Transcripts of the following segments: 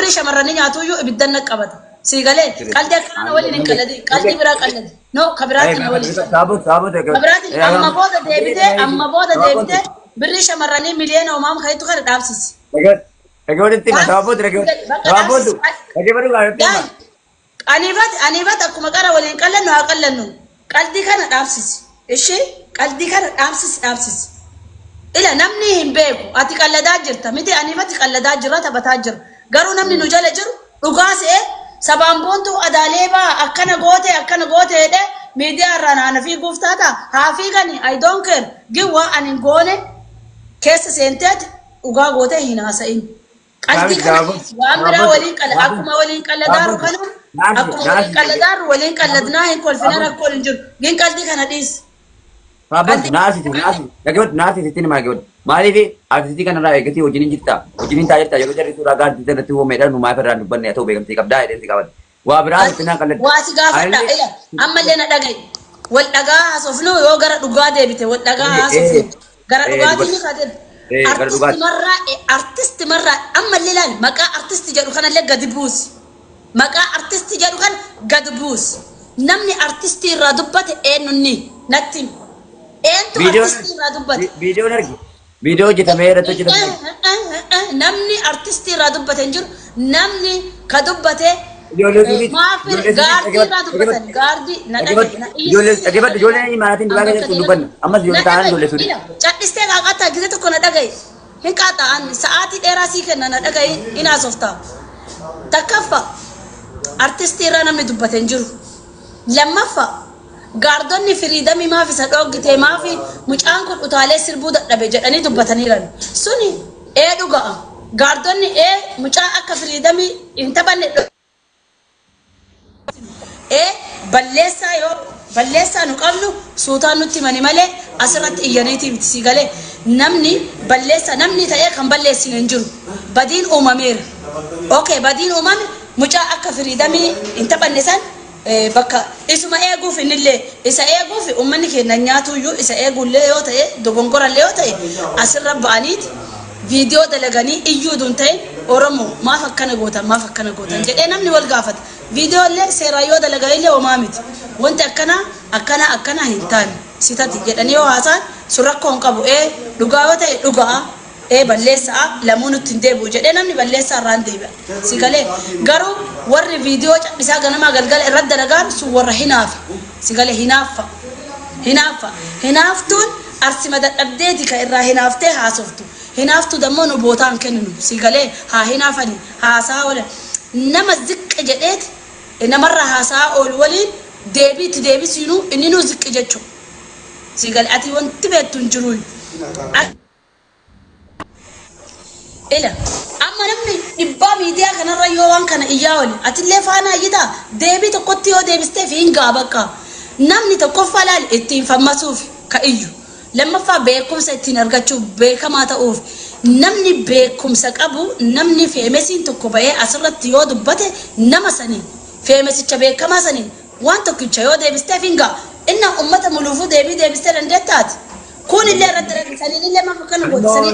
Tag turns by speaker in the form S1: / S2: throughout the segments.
S1: birri shamarranii nyaatuyyuu ibiddan naqqabata. Siigalee qalbii akkana waliin hin qalladin qalbii biraa qalladin. No kabiraatti na waliin. Kabiraatti amma booda deebitee birri shamarranii miliyoona uumamu kaitu kana dhaabsisi.
S2: Egoonitti ma sababooti.
S1: Aniifati akkuma qara waliin qallannu haa qallannu. Qalbii kana dhaabsisi. Ishee qalbii kana dhaabsisi. Ila namni hin beeku ati qalladaa jirta miti aniifati qalladaa jirra taphataa jira. Garuu namni nu jala jiru dhugaa se'ee sabaan boontu adaalee baa akkana goote jedhee miidiyaa irraa naana fi guuftaata haa fiigani I don't care giwwa ani goone keessa seenteeti dhugaa goote hin haasa'in. Qalbii kana waan biraa waliin akkuma waliin qalladaaru kana akkuma waliin qalladaaru waliin qalladnaa hin kolfina rakkoo hin jiru gin qalbii kana dhiisi.
S2: Rabbi naasi sitin maagod maaliif artistii kana irraa eegatii hojiin jirta hojiin taa'irta yeroo jarri suuraa gaartii irratti uumeedhaan nu maaf irraa dubbanne haa ta'u beekamtii qabdaa jedhee qabate waa biraa ittinaa qalladhe
S1: waa si gaafadha ila ammallee na dhagaye wal dhagaa haasofnu yoo gara dhugaa deebite wal dhagaa haasofnu gara dhugaatiin artisti marraa ammallee laal maqaa artisti jedhu kanallee gadi buusi maqaa artisti jedhu kan gadi buusi namni artistii irraa dubbate eenyunni natti
S2: Video nargi. Video hojjetamee irratti hojjetamee.
S1: Namni artistii irraa dubbate hin jiru. Namni ka dubbate maafir gaardii irraa dubbatan gaardii na dhagaye.
S2: Ijoolleen maatiin duraa keessatti dubbanna. Ammas ijoollee ta'an ijoollee suni.
S1: Cadhistee qaaqataa gisee tokko na dhagaye. Hin qaaxa'an sa'aatii dheeraa sii kenna na dhagaye hin haasoftaa. Takkaffa artistii irraa namni dubbate hin jiru. Lammaffa gaardonni firiidamii maaf isa dhoggite maafi mucaan kun utaalee sirbuu dadhabe jedhanii dubbataniiran suni dhugaa gaardonni mucaa akka firiidamii hin taphanne balleessaa nu qabnu suutaan nutti mani malee asirratti iyyaniitii miti si galee namni balleessaa namni ta'ee kan balleessine hin jiru badiin uumameera okay badiin uumame mucaa akka firiidamii hin taphanne san bakka isuma eeguuf innillee isa eeguuf ummanni keenya nyaatuyyuu isa eeguullee yoo ta'e dogongorallee yoo ta'e asirra ba'aniiti viidiyoo dalaganii iyyuu dun ta'e Oromoo maaf akkana gootan jedhee namni wal gaafata viidiyoolee seeraa yoo dalaganillee homaa miti wanti akkana hin taane sitati jedhanii yoo haasaan sun rakkoo hin qabu dhugaa yoo ta'e dhugaa balleessaa lamuun ittiin deebi'u jedhee namni balleessaa irraan deebi'a si galee garuu warri viidiyoo cabbisaa ganamaa galgala irratti dalagaan sun warra hinaafa si galee hinaaftuun arsima dadhabdeeti ka irraa hinaaftee haasoftu hinaaftu dammoo nu bootaan kenninu si galee haa hinaafanii haasaa oolan nama ziqqa jedheeti namarra haasaa oolu waliin deebiitti deebisiinuu inni nu ziqqi jechuudha si galee ati wanti beektu hin jiru ila amma namni dhibbaa miidiyaa kanarra yoo waan kana iyyaa wali atillee faana ayyitaa deebii tokkotti yoo deebistee fi hin gaabaqqa namni tokkoffaa laal ittiin fammasuuf ka iyyu lammaffaa beekumsa ittiin argachuuf beekamaa ta'uuf namni beekumsa qabu namni feemesiin tokko ba'ee asirratti yoo dubbate nama saniin feemesicha beekamaa saniin waan tokkicha yoo deebistee fi hin gaa inna ummata muluufuu deebii deebistee dandeettaati. Kun illee irratti rakkisanii illee maaf akkana godhisanii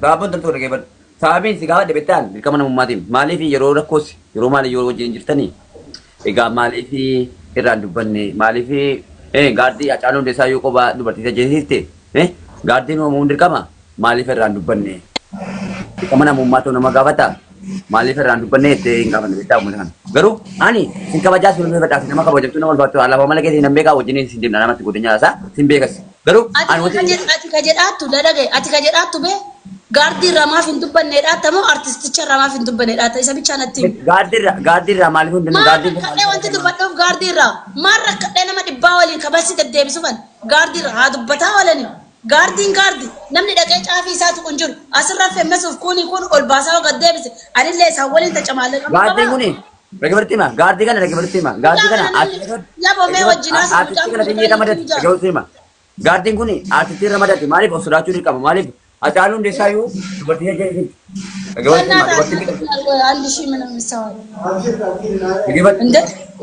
S2: gaabon toltu nageeffatu sababiin si gaafa deebitaan dirqama namummaatiin maaliif yeroo rakkoos yeroo maali yeroo wajjin jirtanii egaa maaliif irraan dubbanne maaliif gaardii Hacaaluu Hundeessaa yoo kophaa dubartiisa jeesiste gaardiin uumamuun dirqama maaliif irraan dubbanne dirqama namummaa ta'uu nama gaafata maaliif irraan dubbanne itti hin gaafanne beektaa uummata kana garuu ani sin kabajaas filmee badhaase nama kabajamtu nama ulfaatu alaabaa mala keessi hin beekaa wajjin sin deemna namatti godhe nyaasaa sin beekas garuu
S1: ati ka jedhaattu ladhage ati ka jedhaattu bee gaardii ramaaf hin dubbanneedhaata moo artisticha ramaaf hin dubbanneedhaata isa bichaa natti
S2: gaardii maaliif hundinuu
S1: gaardii rakkadhee wanti dubbadhuuf gaardii irraa maal rakkadhee nama dhibbaa waliin kabasi deddeebisufan gaardii irraa haa dubbataa oolanii gaardiin gaardii namni dhaqee caafii isaatu kun jiru asirra feemmesuuf kuni kun ol baasaa gad deebise anillee isaan waliin tacamaalee qabu
S2: gaardiin kuni Regabertima, gaardii kana regabertima, gaardii kana
S1: yaabomee wajjinaas
S2: artistii kana biyya ramadatti regabertima. Gaardiin kuni artistii ramadatti maaliif of sodaachuu ni qaba maaliif Hacaaluu Hundeessaa yoo dubartii jedhanii regabertima dubartii
S1: አንድ ሺህ ምንም ሰዋል እንደ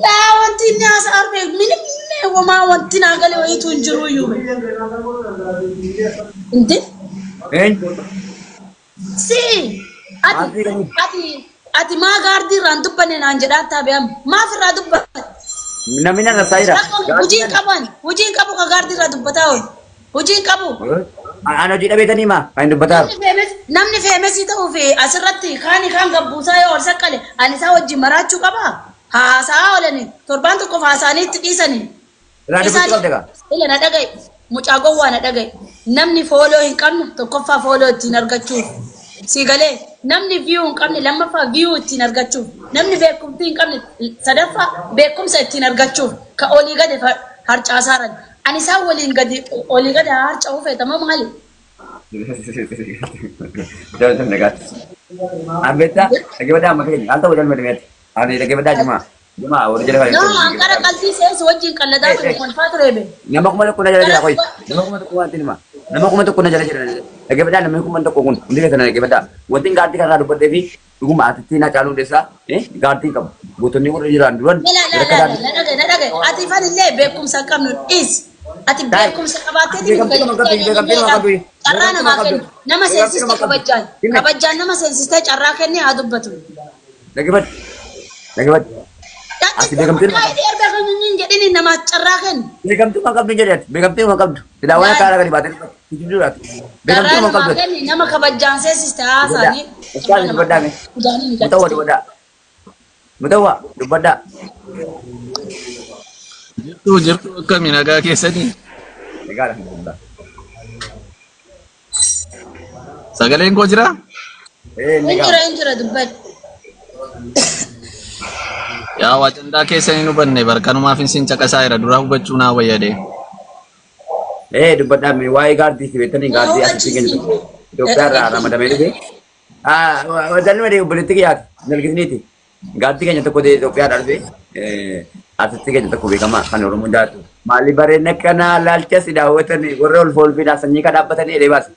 S1: ላወንቲ ናስ አርቤ ምንም ወማ ወንቲ ናገለ ወይቱ እንጅሩ እዩ እንዴ Si ati maa gaardii irraan dubbanne naan jedhaa taabi'am maaf irraa dubbatte?
S2: Namni na saayira.
S1: Hojiin qabu ka gaardii irraa dubbataa oolu. Hojiin qabu.
S2: Ana hojii dhabeetanii maa kan dubbataa?
S1: Namni feemesii ta'uu fi asirratti kaan gabbuusaa yoo ol saqqale ani isaa wajjin maraachuu qabaa? Haasaa oolanii torbaan tokkoof haasa'anii itti dhiisanii. Ila na dhagaye mucaa gowwaa na dhagaye namni fooloo hin qabne tokkoffaa fooloo ittiin argachuuf si galee namni viyuu hin qabne lammaffaa viyuu ittiin argachuuf namni beekumtii hin qabne sadaffaa beekumsa ittiin argachuuf ka olii gade harcaasaaran ani isaan waliin gadi olii gade harca'uu feetama maali?
S2: Ambetta dhageeffadhaa amma keenya al ta'uu jalmadmeeti ani dhageeffadhaa jimaa. Jemaah, orang jalan kali.
S1: No, angkara kalti saya sewajin kalau dah tu manfaat rebe.
S2: Nama aku mana kuna jalan jalan koi. Nama aku mana kuna antin mah. Nama aku mana kuna jalan jalan. Lagi pada nama aku mana kokun. Undi ke sana lagi pada. Wanting ganti karena ada berdevi. Aku mah hati na calon desa. Ganti kau. Butuh ni orang jalan duluan.
S1: Lada. Atifan ini bekum sakam nun is. Ati bekum sakabatnya di cara nama sensis kabajan. Kabajan nama sensisnya cara ni adub betul.
S2: Lagi pada. Asli begam tu.
S1: Dia begam ni jadi ni nama cerakan.
S2: Begam tu makam tu jadi. Begam tu makam tu. Tidak awalnya cara kali batin. Itu dulu lah. Begam tu makam tu.
S1: Ni nama kabajan saya sistem ni.
S2: Sekarang ni benda ni. Betul ada benda. Betul tak? Benda.
S3: Jirtu kami naga kisah ni.
S2: Negara benda.
S3: Sagaling ko jira?
S1: Injura dubat.
S3: Ya wajanda keessa inni banne barkanuma finsin caqasaayira dura hubachuu naa wayyade.
S2: Dubbataa mi waa'ee gaardii fi beektanii gaardii asitti kennitu. Itoophiyaa irraa ramadamee dhufe. Wadanni madee obboleetti kiyyaati. Nalgisniiti. Gaardii keenya tokko Itoophiyaa irraa dhufe. Asitti keenya tokko beekamaa kan Oromoo jaatu. Maalli bareedina kanaa laalcha si daawwatanii warra ol foolfiidhaa sanyii kan dhaabbatanii edee baase.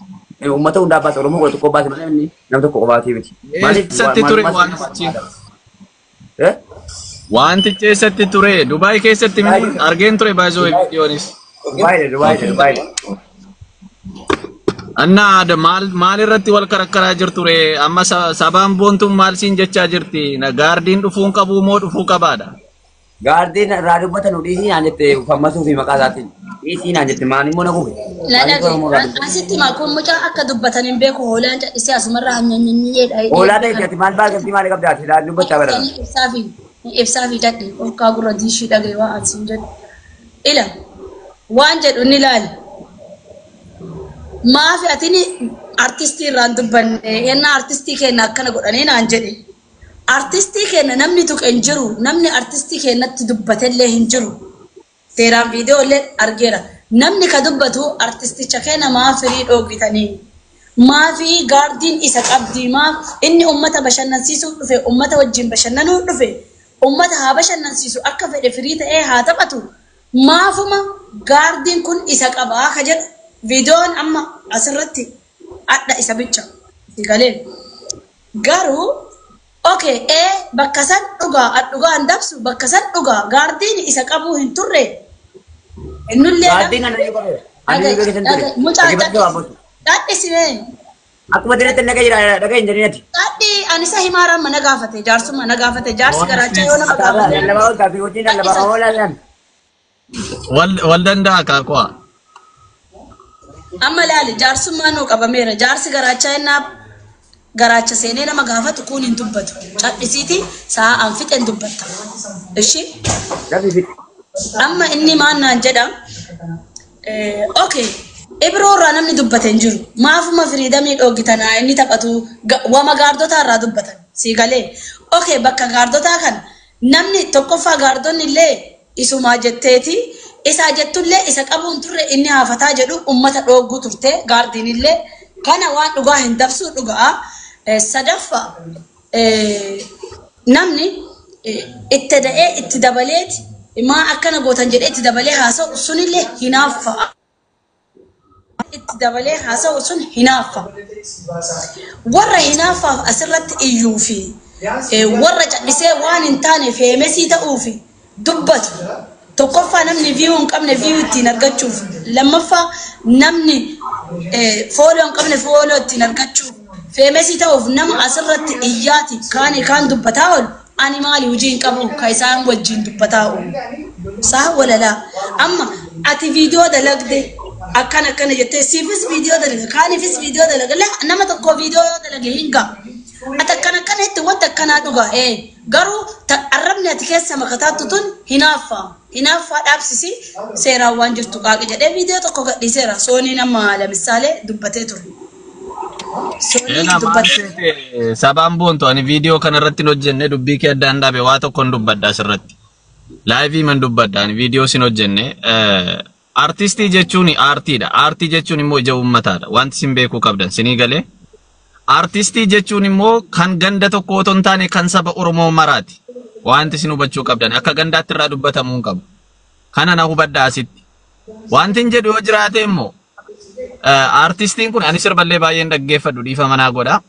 S2: Uummata hundaa baase Oromoo kudha tokko baase malee inni nama tokko qofaatii miti.
S3: Eessatti ture waan achi? Wanti keessatti ture Dubai keessatti mini argeen ture baay'ee viidiyoonis.
S2: Dubai.
S3: Anna ada maal irratti wal karakkaraa jirtu re amma sabaan boontuun maal siin jechaa jirti na gaardiin dhufuun qabu moo dhufuu qabaadha.
S2: Gaardiin irraa dubbatan dhiisii naan jette ufammasuu fi maqaa isaatiin dhiisii naan jette maal immoo na gube.
S1: Asitti kun mucaa akka dubbatan hin beeku hoolaan callisee asumarraa hanyanyanyyeedha.
S2: Hoolaa ta'etti maal baagatti maal qabdaati ilaa dubbachaa barata.
S1: Ibsaa fi dadhi olkaa gurra diishii dhagee waan asiin jedhu. Ila waan jedhu ni ilaali. Maafi atini artistii irraan dubbanne yennaa artistii keenya akkana godhanii naan jedhe. Artistii keenya namni tuqe hin jiru. Namni artistii keenyatti dubbatellee hin jiru. Seeraan viidiyoo illee argeera. Namni ka dubbatu artisticha keenya maafirii dhoogitanii. Maafi gaardiin isa qabdii maaf inni ummata bashannansiisuu dhufe ummata wajjin bashannanuu dhufe ummata haa bashannansiisu akka fedhe firii ta'ee haa taphatu maafuma gaardiin kun isa qabaa ka jedhu viidiyoon amma asirratti adda isa bicha galee garuu okay bakka san dhugaa hin dabsu bakka san dhugaa gaardiin isa qabuu hin turre innullee
S2: gaardiin ana
S1: mucaa dadhisimee.
S2: Akkuma dinatti dhagaa hin jirinitti.
S1: Dadhi ani isa himaaraan mana gaafate jaarsummaa na gaafate jaarsi garaacha yoo nama gaafate.
S2: Lallabaa gaaffii wajjin lallabaa oolan.
S3: Wal danda'a kaakua.
S1: Amma laali jaarsummaa nuu qabameera jaarsi garaacha innaa garaacha seenee nama gaafatu kun hin dubbatu. Cadhisiiti sa'aan fixeen dubbatta. Ishi. Amma inni maannaan jedha. Okay. Ibro irraa namni dubbatan jiru. Maafuma firiidamii dhooggitanaa inni taphatu wama gaardotaa irraa dubbatan. Si galee. Okay bakka gaardotaa kan namni tokkoffaa gaardonni illee isumaa jetteeti. Isaa jettullee isa qabuun turre inni haafataa jedhu ummata dhooggu turte gaardiin illee kana waan dhugaa hin dabsuu dhugaa. Sadaffaa namni itti dabaleeti maa akkana gootan jedhee itti dabalee haasa'u sunillee hinaaffa. Itti dabalee haasa'u sun hinaaffa. Warra hinaaffaaf asirratti iyyuu fi warra callisee waan hin taane feemesii ta'uu fi dubbatu. Tokkoffaa namni viyuu hin qabne viyuu ittiin argachuuf. Lammaffaa namni fooloo hin qabne fooloo ittiin argachuuf. feemesii ta'uuf nama asirratti iyyaati kaan dubbataa oolu ani maali hojiin qabu ka isaan wajjin dubbataa oolu saa walalaa amma ati viidiyoo dalagde akkana jettee siifis viidiyoo dalaga kaanifis viidiyoo dalaga nama tokko viidiyoo yoo dalage hinga ati akkana itti wanta akkanaa dhugaa garuu arrabni ati keessa makataattu tun hinaaffaa dhaabsisi seeraan waan jirtu qaaqi jedhee viidiyoo tokko gadhiiseera soonii nama lamisaalee dubbatee ture.
S3: Sabaan boontu ani viidiyoo kanarratti hojjenne dubbii kee addaan dhaabe waa tokkoon dubbadda asirratti. Laayivii man dubbadda ani viidiyoo sin hojjenne. Artistii jechuun aartiidha. Aartii jechuun immoo ija uummataadha. Wanti sin beekuu qabdan sinii galee. Artistii jechuun immoo kan ganda tokko otoo hin taane kan saba Oromoo maraati. Wanti sin hubachuu qabdan akka gandaatti irraa dubbatamuu hin qabu. Kana na hubadda asitti. Wanti hin jedhu yoo jiraate immoo artistiin kun ani sirballee baay'een dhaggeeffadhu dhiifa manaa godha.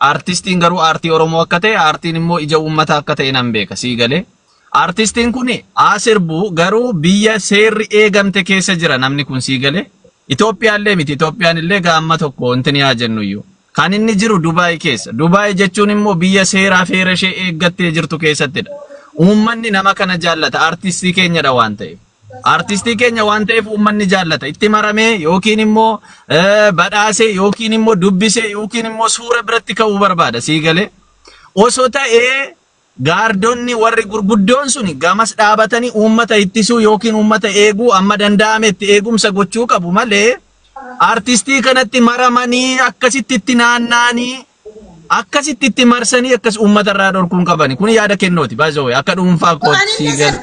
S3: Artistiin garuu aartii Oromoo akka ta'e aartiin immoo ija uummataa akka ta'e nan beeka sii galee. Artistiin kun sirbu garuu biyya seerri eegamte keessa jira namni kun sii galee. Itoophiyaallee miti Itoophiyaan illee gaamma tokko wanti ni haa jennuyyuu. Kan inni jiru Dubaay keessa. Dubaay jechuun immoo biyya seeraa feera ishee eeggattee jirtu keessattidha. Uummanni nama kana jaallata artistii keenyadha waan ta'eef. Artistii keenya waan ta'eef uummanni jaallata itti maramee yookiin immoo badhaasee yookiin immoo dubbisee yookiin immoo suura biratti ka'uu barbaada sii galee. Osoo ta'ee gaardonni warri gurguddoon suni gamas dhaabatanii uummata ittisuu yookiin uummata eeguu amma danda'ametti eegumsa gochuu qabu malee artistii kanatti maramanii akkasitti itti naanna'anii akkasitti itti marsanii akkas uummata irraa dhorkuun qabani kun yaada kennooti baay'ee akka dhuunfaa kooti sii galee.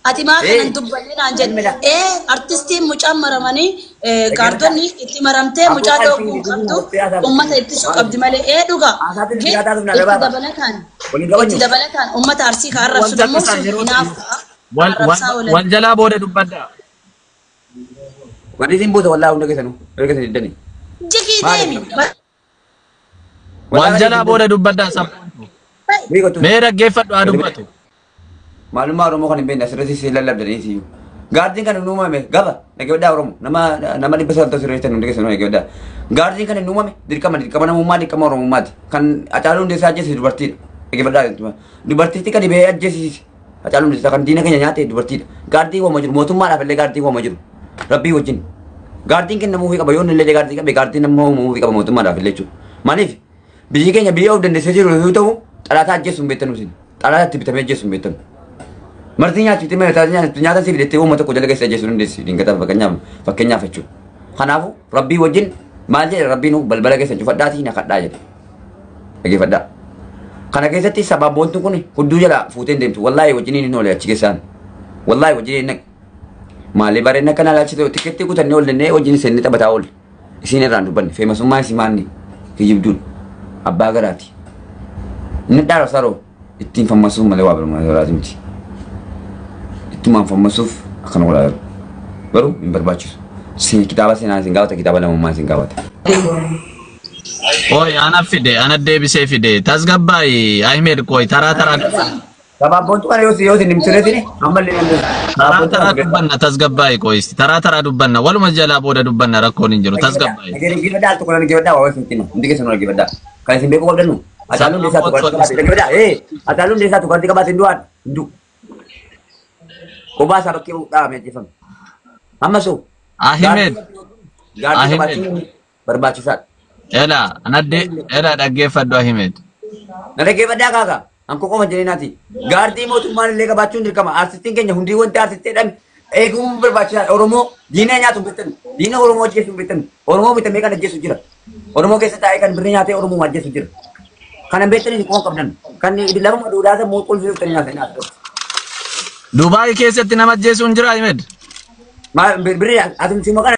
S1: Ati maa kanan dubbanne naan jedhe artistiin mucaan maramanii gaardonni itti maramtee mucaa dhooguu qabdu ummata ittisuu qabdi malee dhugaa itti dabalataan ummata arsii ka arrabsu dammoo sun hinaaf
S3: wal jalaa booda dubbadda.
S2: Wanti isin buusa wallaa hunda keessanuu erga isin diddanii.
S1: Jigii deemi.
S3: Wal jalaa booda dubbadda sabboontu. Mee dhaggeeffadhu haa dubbatu.
S2: Maalummaa Oromoo kan hin beekne asirratti si lallabdanii siyyuu. Gaardiin kan hin uumame gaba dhaggeeffadhaa Oromoo nama dhibba sagaltoo sirreessan hundi keessanuu dhaggeeffadhaa. Gaardiin kan hin uumame dirqama namummaa dirqama Oromummaati. Kan Hacaaluu Hundeessaa ajjeese dubartiidha. Dhaggeeffadhaa dubartiitti kan dhibee ajjeesiise. Hacaaluu Hundeessaa kan diina keenya nyaate dubartiidha. Gaardii waama jiru mootummaadhaaf illee gaardii waama jiru. Rabbii wajjin. Gaardiin kenna muufii qaba yoon illee gaardii qabe gaardiin nama muufii qaba mootummaadhaaf illee jechuudha. Maaliif biyyi keenya biyya of dandeessee jiru yoo ta'u xalaataa ajjeesuun beektanuu sin. Xalaataatti bitamee ajjeesuun beektanu. Marti nyaachiti mana nyaata siif deettee uummata tokko jala keessa ajjeesuu dandeessi dingataan fakkeenyaaf jechuudha. Kanaafuu rabbii wajjin maal jedhe rabbiin balbala keessa cufadhaatii na kadhaa jedhe. Dhaggeeffadhaa. Kana keessatti sababoonni kun hudduu jala fuuteen deemtu wallaahi wajjiniin hin oole achi keessaan. Wallaahi wajjiniin naqe. Maali bareedina kana laalchite tikeetti kutannee ol dannee wajjin seenne taphataa oole. Isiin irraan dubbanne feemasummaa isii maanni kijibduun abbaa garaati. Inni dhaara saroo ittiin fammasuuf malee waa birmaa miti. Ittumaan fammasuuf akkana godhaa jiru. Garuu hin barbaachisu. Kitaaba seenaa isin gaafata kitaaba namummaa isin gaafata.
S3: Oi ana deebisee fide tasgabbaayi Ahmed koy taraa
S2: Sababoontu kana yoo isin himsineetini ammallee
S3: taraa dubbanna tasgabbaayi koy taraa dubbanna waluma jalaa booda dubbanna rakkoon hin jiru tasgabbaayi.
S2: Gibaddaa tokko nan gibaddaa waa wasin hundi keessan wal gibaddaa. Kan isin beekuu qabdannu. Hacaaluun Hundeessaa tokko qabaate gibaddaa Hacaaluun Hundeessaa tokko qabaate hindu. Obaa isaa bakkee dhaabamee ajjeefame. Ammasoo.
S3: Ahmed.
S2: Gaardii qabaachuun barbaachisaadha.
S3: Ela dhaggeeffadhu Ahmed.
S2: Na dhaggeeffadhaa kaakaa. Anko qoma jedheenaati. Gaardii mootummaan illee qabaachuun dirqama. Artistiin keenya hundi wanti artistiidhaan eeguun barbaachisaadha. Oromoo diina nyaatu hin beektan. Diina Oromoo ajjeesu hin beektan. Oromoo bitamee kan ajjeesu jira. Oromoo keessa taa'ee kan birrii nyaatee Oromoo ajjeesu jira. Kana beektanii qoon qabdan. Kan lafuma duudhaasa moo qulfeeffatanii nyaatan.
S3: Dubaay keessatti nama ajjeesuun jira Ahmed.
S2: Birrii atumsi maqaa